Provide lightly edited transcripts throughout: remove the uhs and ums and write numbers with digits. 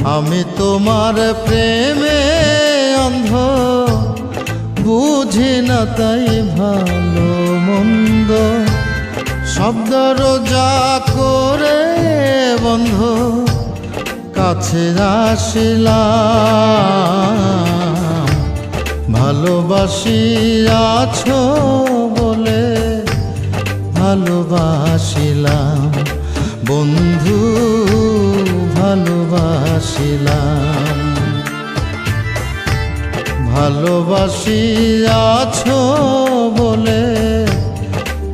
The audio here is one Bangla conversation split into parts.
আমি তোমার প্রেমে অন্ধ, বুঝি না তাই ভালো মন্দ। শব্দ রোজা করে বন্ধ কাছে আসিলাম। ভালোবাসি আছো বলে ভালোবাসিলাম বন্ধু, ভালোবাসিলাম। ভালোবাসি আছো বলে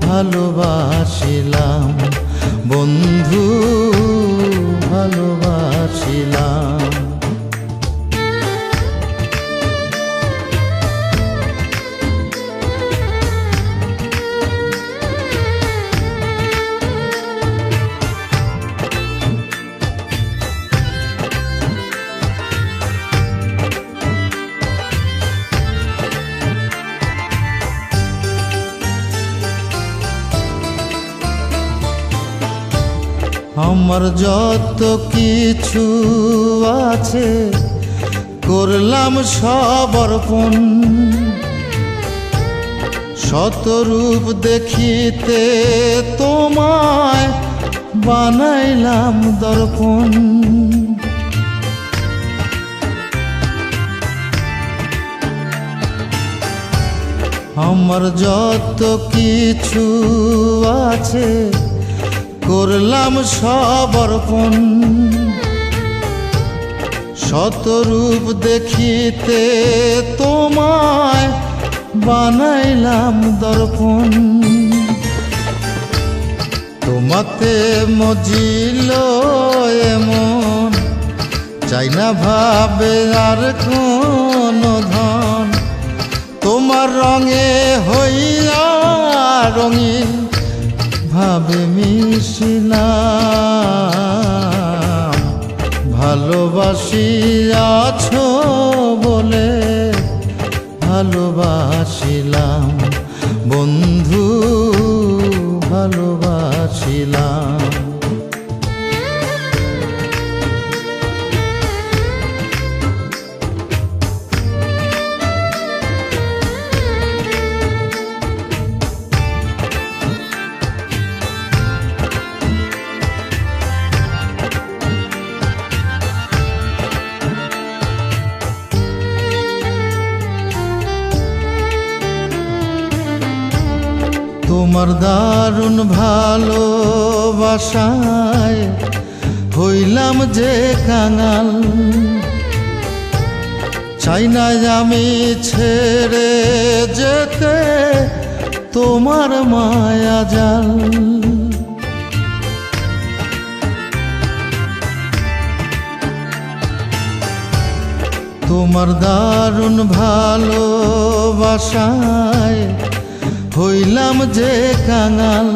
ভালোবাসিলাম বন্ধু, ভালোবাসিলাম। আমার যত কিছু আছে করলাম সব অর্পণ। শতরূপ দেখিতে তোমায় বানাইলাম দর্পণ। আমার যত কিছু আছে করলাম সব অর্পণ। শতরূপ দেখিতে তোমায় বানাইলাম দর্পণ। তোমাতে মজিল এমন চাই না ভাবে আর কোন ধন। তোমার রঙে হইয়া রঙিন ভাবে মিশিলাম। ভালোবাসি আছো বলে ভালোবাসিলাম বন্ধু, ভালোবাসিলাম। তোমার দারুণ ভালোবাসায় হইলাম যে কাঙাল। চাই না আমি ছেড়ে যেতে তোমার মায়া জাল। তোমার দারুণ ভালোবাসায় হইলাম যে কাঙাল।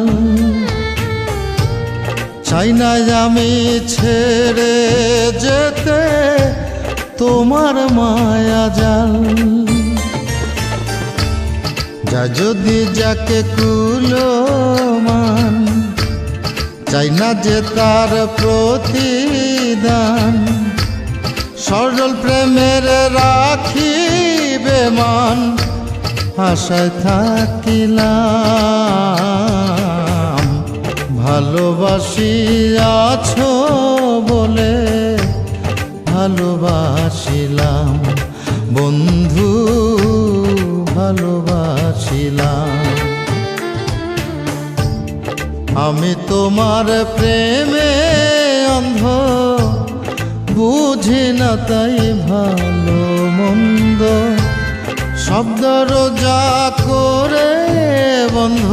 চাই না আমি ছেড়ে যেতে তোমার মায়া জাল। যা যদি যাকে কুলমান, চাই না যে তার প্রতিদান। সরল প্রেমের রাখিবে মান, আশায় থাকিলাম। ভালোবাসি আছো বলে ভালোবাসিলাম বন্ধু, ভালোবাসিলাম। আমি তোমার প্রেমে অন্ধ, বুঝি না তাই ভালো মন্দ। শব্দ রোজা করে বন্ধ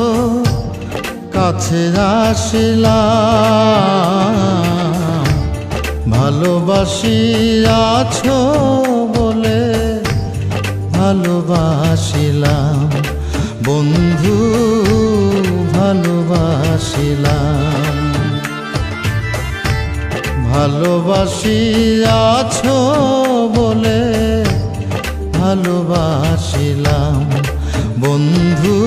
কাছে আসিলাম। ভালোবাসি আছো বলে ভালোবাসিলাম বন্ধু, ভালোবাসিলাম। ভালোবাসি আছো বলে ভালোবাসিলাম বন্ধু।